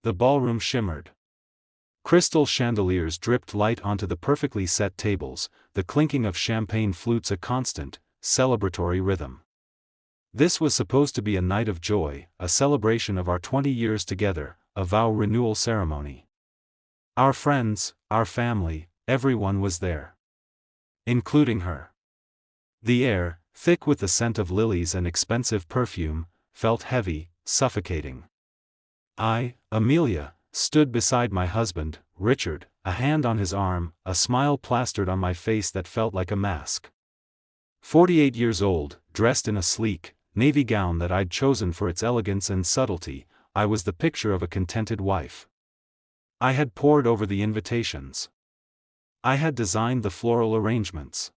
The ballroom shimmered. Crystal chandeliers dripped light onto the perfectly set tables, the clinking of champagne flutes a constant, celebratory rhythm. This was supposed to be a night of joy, a celebration of our 20 years together, a vow renewal ceremony. Our friends, our family, everyone was there. Including her. The air, thick with the scent of lilies and expensive perfume, felt heavy, suffocating. I, Amelia, stood beside my husband, Richard, a hand on his arm, a smile plastered on my face that felt like a mask. 48 years old, dressed in a sleek, navy gown that I'd chosen for its elegance and subtlety, I was the picture of a contented wife. I had pored over the invitations. I had designed the floral arrangements.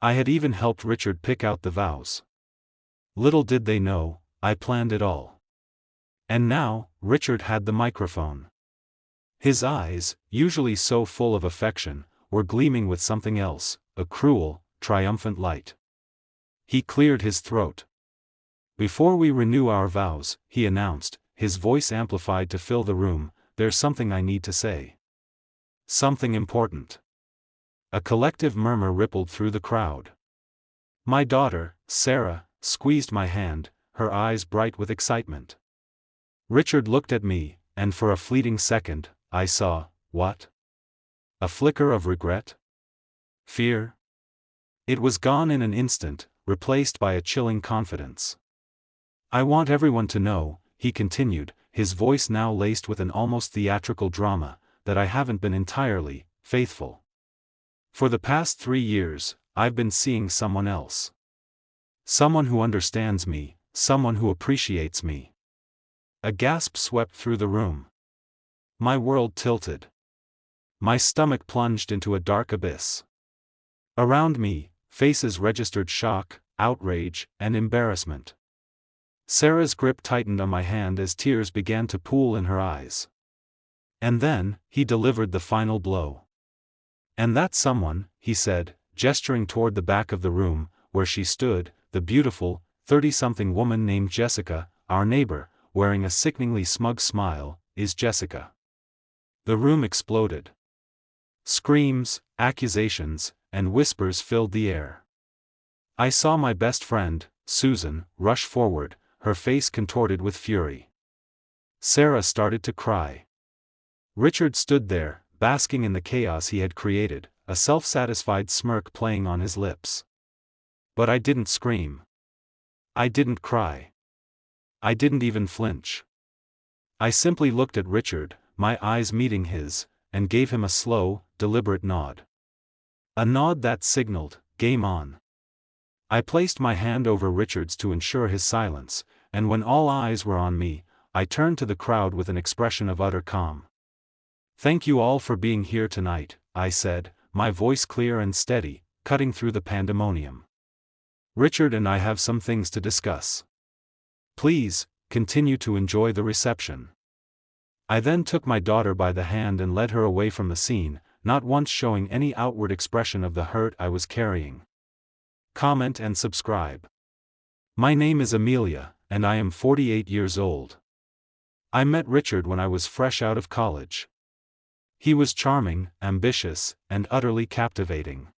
I had even helped Richard pick out the vows. Little did they know, I planned it all. And now, Richard had the microphone. His eyes, usually so full of affection, were gleaming with something else, a cruel, triumphant light. He cleared his throat. "Before we renew our vows," he announced, his voice amplified to fill the room, "there's something I need to say. Something important." A collective murmur rippled through the crowd. My daughter, Sarah, squeezed my hand, her eyes bright with excitement. Richard looked at me, and for a fleeting second, I saw, what? A flicker of regret? Fear? It was gone in an instant, replaced by a chilling confidence. "I want everyone to know," he continued, his voice now laced with an almost theatrical drama, "that I haven't been entirely faithful. For the past 3 years, I've been seeing someone else. Someone who understands me, someone who appreciates me." A gasp swept through the room. My world tilted. My stomach plunged into a dark abyss. Around me, faces registered shock, outrage, and embarrassment. Sarah's grip tightened on my hand as tears began to pool in her eyes. And then, he delivered the final blow. "And that someone," he said, gesturing toward the back of the room, where she stood, the beautiful, 30-something woman named Jessica, our neighbor, wearing a sickeningly smug smile, "is Jessica." The room exploded. Screams, accusations, and whispers filled the air. I saw my best friend, Susan, rush forward, her face contorted with fury. Sarah started to cry. Richard stood there, basking in the chaos he had created, a self-satisfied smirk playing on his lips. But I didn't scream. I didn't cry. I didn't even flinch. I simply looked at Richard, my eyes meeting his, and gave him a slow, deliberate nod. A nod that signaled, "Game on." I placed my hand over Richard's to ensure his silence, and when all eyes were on me, I turned to the crowd with an expression of utter calm. "Thank you all for being here tonight," I said, my voice clear and steady, cutting through the pandemonium. "Richard and I have some things to discuss. Please, continue to enjoy the reception." I then took my daughter by the hand and led her away from the scene, not once showing any outward expression of the hurt I was carrying. Comment and subscribe. My name is Amelia, and I am 48 years old. I met Richard when I was fresh out of college. He was charming, ambitious, and utterly captivating.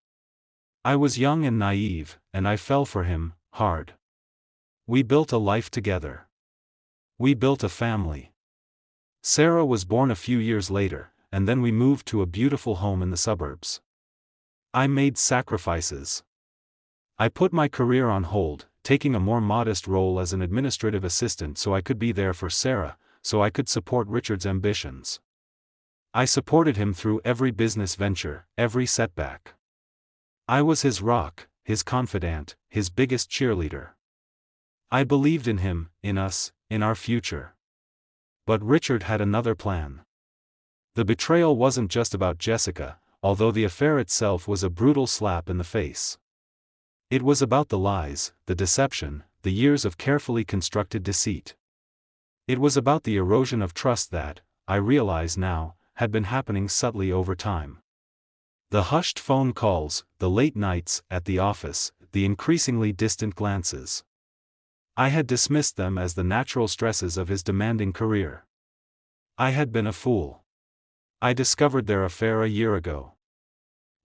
I was young and naive, and I fell for him, hard. We built a life together. We built a family. Sarah was born a few years later, and then we moved to a beautiful home in the suburbs. I made sacrifices. I put my career on hold, taking a more modest role as an administrative assistant so I could be there for Sarah, so I could support Richard's ambitions. I supported him through every business venture, every setback. I was his rock, his confidant, his biggest cheerleader. I believed in him, in us, in our future. But Richard had another plan. The betrayal wasn't just about Jessica, although the affair itself was a brutal slap in the face. It was about the lies, the deception, the years of carefully constructed deceit. It was about the erosion of trust that, I realize now, had been happening subtly over time. The hushed phone calls, the late nights at the office, the increasingly distant glances. I had dismissed them as the natural stresses of his demanding career. I had been a fool. I discovered their affair a year ago.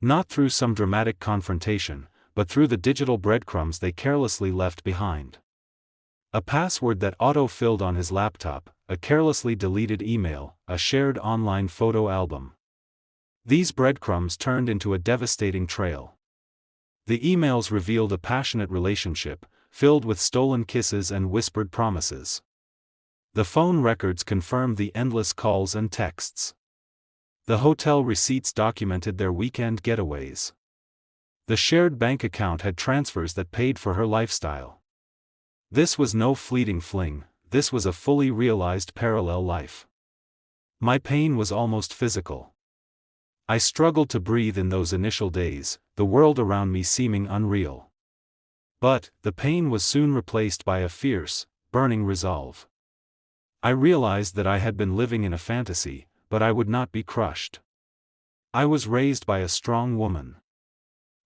Not through some dramatic confrontation, but through the digital breadcrumbs they carelessly left behind. A password that auto-filled on his laptop, a carelessly deleted email, a shared online photo album. These breadcrumbs turned into a devastating trail. The emails revealed a passionate relationship, filled with stolen kisses and whispered promises. The phone records confirmed the endless calls and texts. The hotel receipts documented their weekend getaways. The shared bank account had transfers that paid for her lifestyle. This was no fleeting fling, this was a fully realized parallel life. My pain was almost physical. I struggled to breathe in those initial days, the world around me seeming unreal. But, the pain was soon replaced by a fierce, burning resolve. I realized that I had been living in a fantasy, but I would not be crushed. I was raised by a strong woman.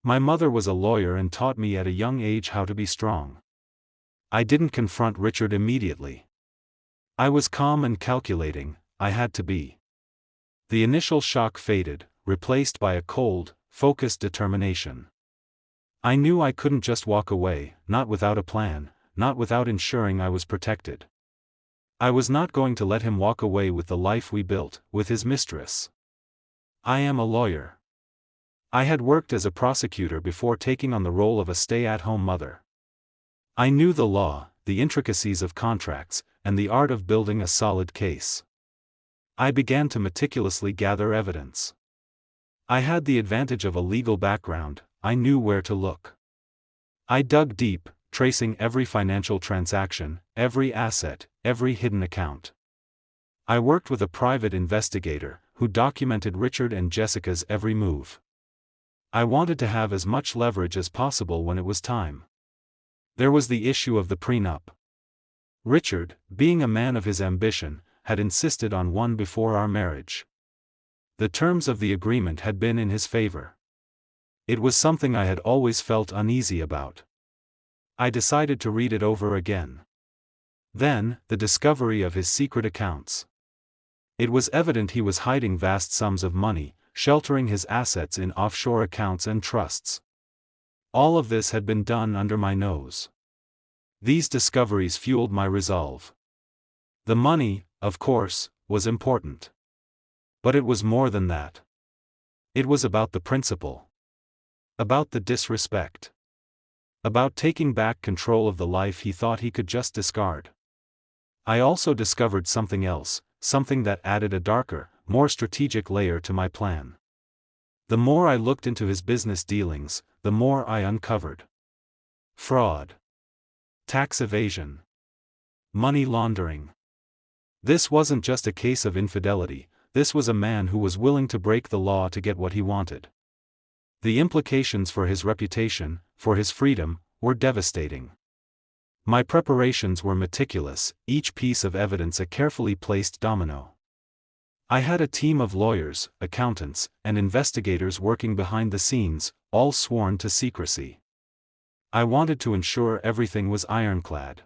My mother was a lawyer and taught me at a young age how to be strong. I didn't confront Richard immediately. I was calm and calculating, I had to be. The initial shock faded, replaced by a cold, focused determination. I knew I couldn't just walk away, not without a plan, not without ensuring I was protected. I was not going to let him walk away with the life we built, with his mistress. I am a lawyer. I had worked as a prosecutor before taking on the role of a stay-at-home mother. I knew the law, the intricacies of contracts, and the art of building a solid case. I began to meticulously gather evidence. I had the advantage of a legal background, I knew where to look. I dug deep, tracing every financial transaction, every asset, every hidden account. I worked with a private investigator, who documented Richard and Jessica's every move. I wanted to have as much leverage as possible when it was time. There was the issue of the prenup. Richard, being a man of his ambition, had insisted on one before our marriage. The terms of the agreement had been in his favor. It was something I had always felt uneasy about. I decided to read it over again. Then, the discovery of his secret accounts. It was evident he was hiding vast sums of money, sheltering his assets in offshore accounts and trusts. All of this had been done under my nose. These discoveries fueled my resolve. The money, of course, was important. But it was more than that. It was about the principle. About the disrespect. About taking back control of the life he thought he could just discard. I also discovered something else, something that added a darker, more strategic layer to my plan. The more I looked into his business dealings, the more I uncovered. Fraud. Tax evasion. Money laundering. This wasn't just a case of infidelity, this was a man who was willing to break the law to get what he wanted. The implications for his reputation, for his freedom, were devastating. My preparations were meticulous, each piece of evidence a carefully placed domino. I had a team of lawyers, accountants, and investigators working behind the scenes, all sworn to secrecy. I wanted to ensure everything was ironclad.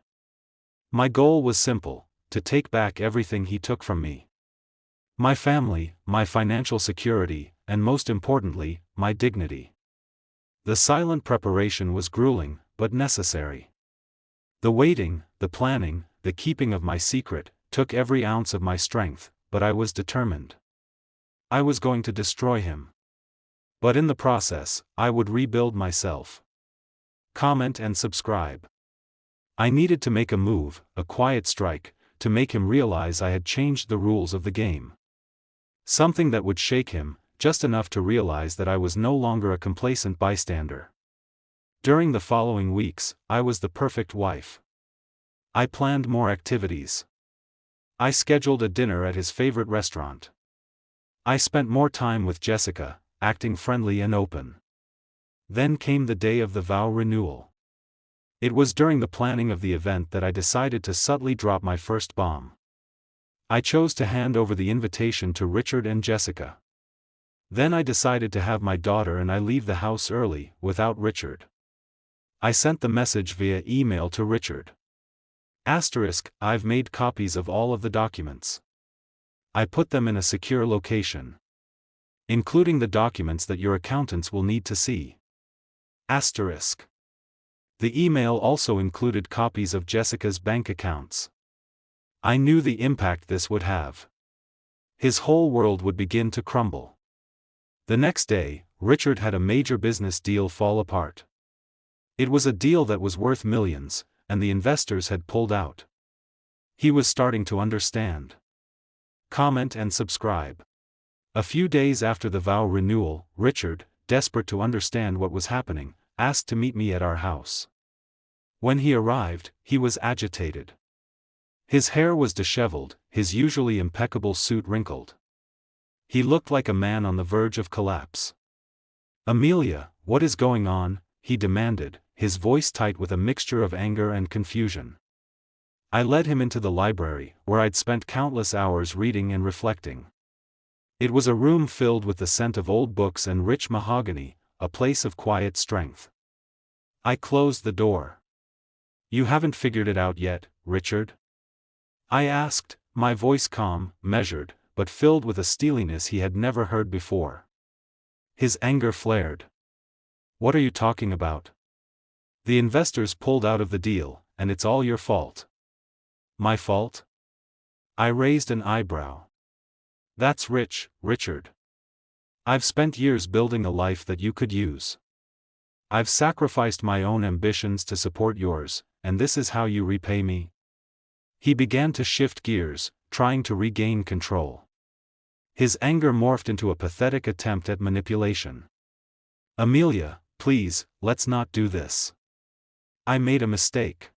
My goal was simple: to take back everything he took from me. My family, my financial security, and most importantly, my dignity. The silent preparation was grueling, but necessary. The waiting, the planning, the keeping of my secret, took every ounce of my strength, but I was determined. I was going to destroy him. But in the process, I would rebuild myself. Comment and subscribe. I needed to make a move, a quiet strike, to make him realize I had changed the rules of the game. Something that would shake him, just enough to realize that I was no longer a complacent bystander. During the following weeks, I was the perfect wife. I planned more activities. I scheduled a dinner at his favorite restaurant. I spent more time with Jessica, acting friendly and open. Then came the day of the vow renewal. It was during the planning of the event that I decided to subtly drop my first bomb. I chose to hand over the invitation to Richard and Jessica. Then I decided to have my daughter and I leave the house early, without Richard. I sent the message via email to Richard. *, I've made copies of all of the documents. I put them in a secure location, including the documents that your accountants will need to see. Asterisk. The email also included copies of Jessica's bank accounts. I knew the impact this would have. His whole world would begin to crumble. The next day, Richard had a major business deal fall apart. It was a deal that was worth millions, and the investors had pulled out. He was starting to understand. Comment and subscribe. A few days after the vow renewal, Richard, desperate to understand what was happening, asked to meet me at our house. When he arrived, he was agitated. His hair was disheveled, his usually impeccable suit wrinkled. He looked like a man on the verge of collapse. "Amelia, what is going on?" he demanded, his voice tight with a mixture of anger and confusion. I led him into the library, where I'd spent countless hours reading and reflecting. It was a room filled with the scent of old books and rich mahogany, a place of quiet strength. I closed the door. "You haven't figured it out yet, Richard?" I asked, my voice calm, measured, but filled with a steeliness he had never heard before. His anger flared. "What are you talking about? The investors pulled out of the deal, and it's all your fault." "My fault?" I raised an eyebrow. "That's rich, Richard. I've spent years building a life that you could use. I've sacrificed my own ambitions to support yours, and this is how you repay me?" He began to shift gears, trying to regain control. His anger morphed into a pathetic attempt at manipulation. "Amelia, please, let's not do this. I made a mistake.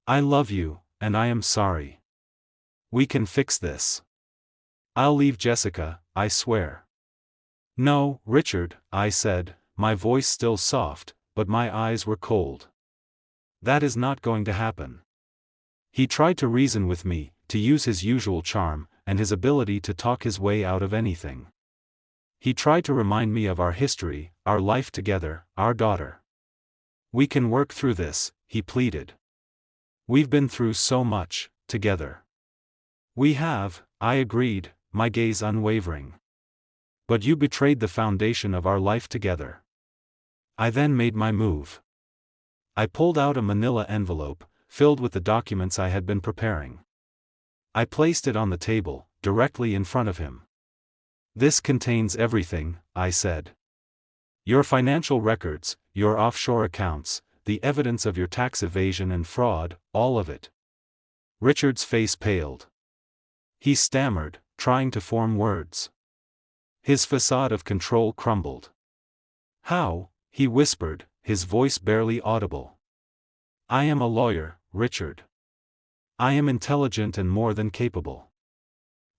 I love you, and I am sorry. We can fix this. I'll leave Jessica, I swear." "No, Richard," I said, my voice still soft, but my eyes were cold. "That is not going to happen." He tried to reason with me, to use his usual charm, and his ability to talk his way out of anything. He tried to remind me of our history, our life together, our daughter. "We can work through this," he pleaded. "We've been through so much, together." "We have," I agreed, my gaze unwavering. "But you betrayed the foundation of our life together." I then made my move. I pulled out a manila envelope, filled with the documents I had been preparing. I placed it on the table, directly in front of him. "This contains everything," I said. "Your financial records, your offshore accounts, the evidence of your tax evasion and fraud, all of it." Richard's face paled. He stammered, trying to form words. His facade of control crumbled. "How?" he whispered, his voice barely audible. "I am a lawyer, Richard. I am intelligent and more than capable.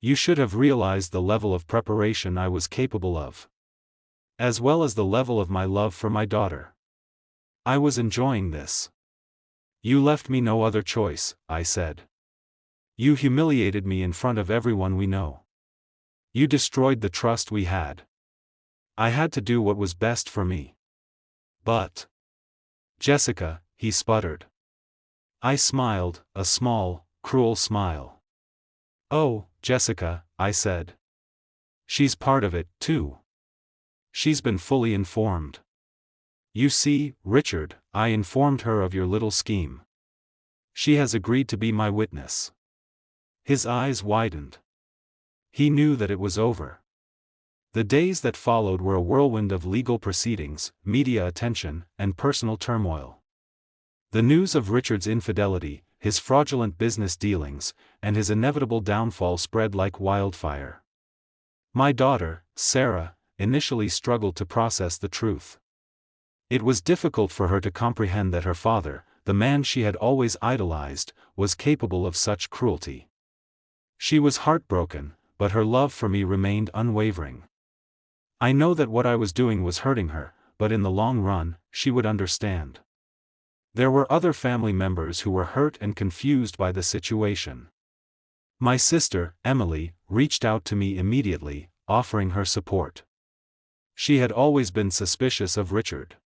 You should have realized the level of preparation I was capable of, as well as the level of my love for my daughter. I was enjoying this. You left me no other choice," I said. "You humiliated me in front of everyone we know. You destroyed the trust we had. I had to do what was best for me." "But Jessica," he sputtered. I smiled, a small, cruel smile. "Oh, Jessica," I said. "She's part of it, too. She's been fully informed. You see, Richard, I informed her of your little scheme. She has agreed to be my witness." His eyes widened. He knew that it was over. The days that followed were a whirlwind of legal proceedings, media attention, and personal turmoil. The news of Richard's infidelity, his fraudulent business dealings, and his inevitable downfall spread like wildfire. My daughter, Sarah, initially struggled to process the truth. It was difficult for her to comprehend that her father, the man she had always idolized, was capable of such cruelty. She was heartbroken, but her love for me remained unwavering. I know that what I was doing was hurting her, but in the long run, she would understand. There were other family members who were hurt and confused by the situation. My sister, Emily, reached out to me immediately, offering her support. She had always been suspicious of Richard.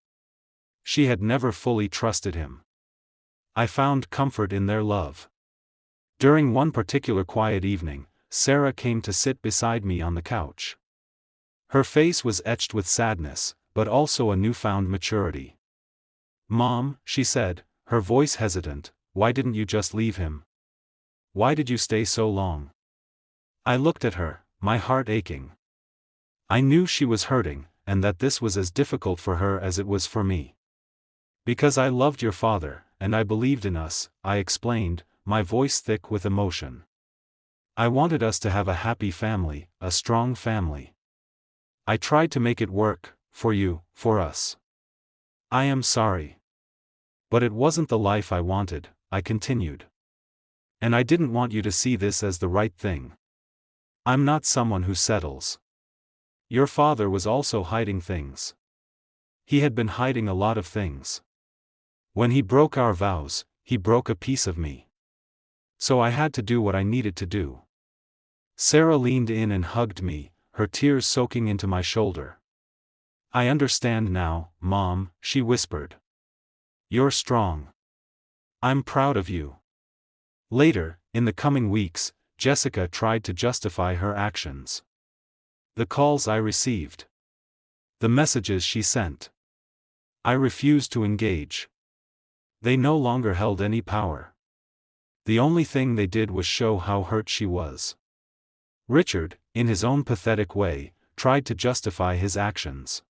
She had never fully trusted him. I found comfort in their love. During one particular quiet evening, Sarah came to sit beside me on the couch. Her face was etched with sadness, but also a newfound maturity. "Mom," she said, her voice hesitant, "why didn't you just leave him? Why did you stay so long?" I looked at her, my heart aching. I knew she was hurting, and that this was as difficult for her as it was for me. "Because I loved your father, and I believed in us," I explained, my voice thick with emotion. "I wanted us to have a happy family, a strong family. I tried to make it work, for you, for us. I am sorry. But it wasn't the life I wanted," I continued. "And I didn't want you to see this as the right thing. I'm not someone who settles. Your father was also hiding things. He had been hiding a lot of things. When he broke our vows, he broke a piece of me. So I had to do what I needed to do." Sarah leaned in and hugged me, her tears soaking into my shoulder. "I understand now, Mom," she whispered. "You're strong. I'm proud of you." Later, in the coming weeks, Jessica tried to justify her actions. The calls I received. The messages she sent. I refused to engage. They no longer held any power. The only thing they did was show how hurt she was. Richard, in his own pathetic way, tried to justify his actions.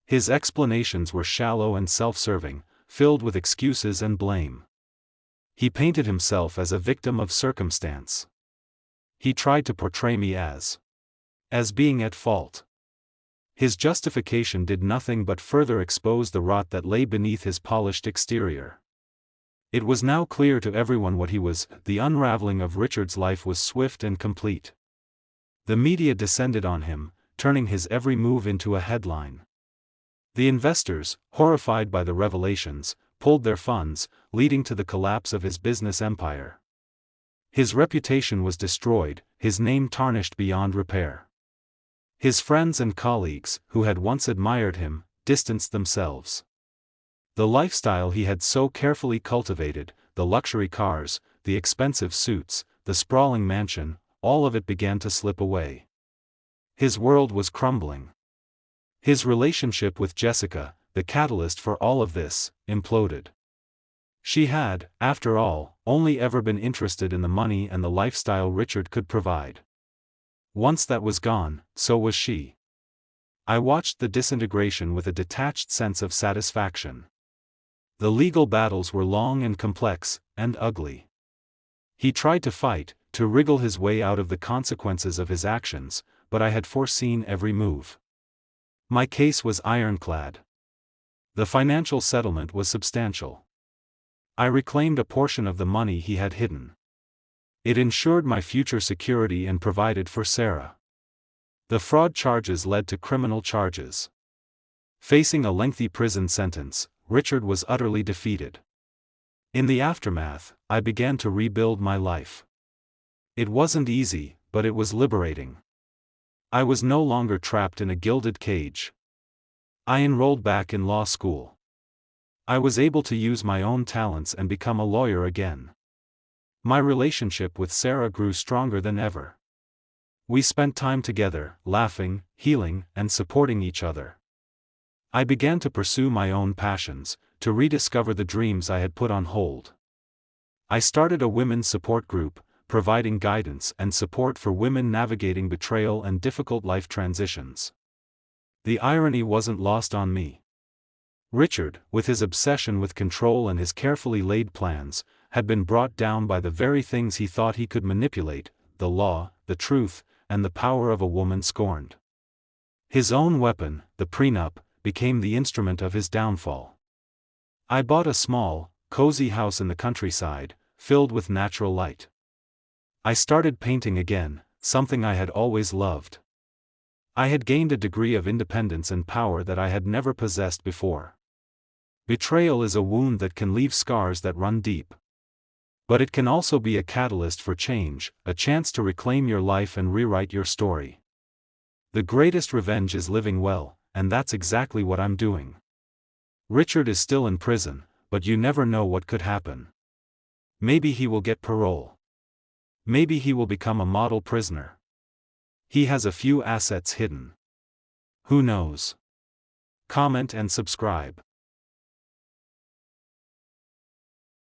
His explanations were shallow and self-serving, filled with excuses and blame. He painted himself as a victim of circumstance. He tried to portray me as being at fault. His justification did nothing but further expose the rot that lay beneath his polished exterior. It was now clear to everyone what he was. The unraveling of Richard's life was swift and complete. The media descended on him, turning his every move into a headline. The investors, horrified by the revelations, pulled their funds, leading to the collapse of his business empire. His reputation was destroyed, his name tarnished beyond repair. His friends and colleagues, who had once admired him, distanced themselves. The lifestyle he had so carefully cultivated, the luxury cars, the expensive suits, the sprawling mansion, all of it began to slip away. His world was crumbling. His relationship with Jessica, the catalyst for all of this, imploded. She had, after all, only ever been interested in the money and the lifestyle Richard could provide. Once that was gone, so was she. I watched the disintegration with a detached sense of satisfaction. The legal battles were long and complex, and ugly. He tried to fight, to wriggle his way out of the consequences of his actions, but I had foreseen every move. My case was ironclad. The financial settlement was substantial. I reclaimed a portion of the money he had hidden. It ensured my future security and provided for Sarah. The fraud charges led to criminal charges. Facing a lengthy prison sentence, Richard was utterly defeated. In the aftermath, I began to rebuild my life. It wasn't easy, but it was liberating. I was no longer trapped in a gilded cage. I enrolled back in law school. I was able to use my own talents and become a lawyer again. My relationship with Sarah grew stronger than ever. We spent time together, laughing, healing, and supporting each other. I began to pursue my own passions, to rediscover the dreams I had put on hold. I started a women's support group, providing guidance and support for women navigating betrayal and difficult life transitions. The irony wasn't lost on me. Richard, with his obsession with control and his carefully laid plans, had been brought down by the very things he thought he could manipulate: the law, the truth, and the power of a woman scorned. His own weapon, the prenup, became the instrument of his downfall. I bought a small, cozy house in the countryside, filled with natural light. I started painting again, something I had always loved. I had gained a degree of independence and power that I had never possessed before. Betrayal is a wound that can leave scars that run deep. But it can also be a catalyst for change, a chance to reclaim your life and rewrite your story. The greatest revenge is living well, and that's exactly what I'm doing. Richard is still in prison, but you never know what could happen. Maybe he will get parole. Maybe he will become a model prisoner. He has a few assets hidden. Who knows? Comment and subscribe.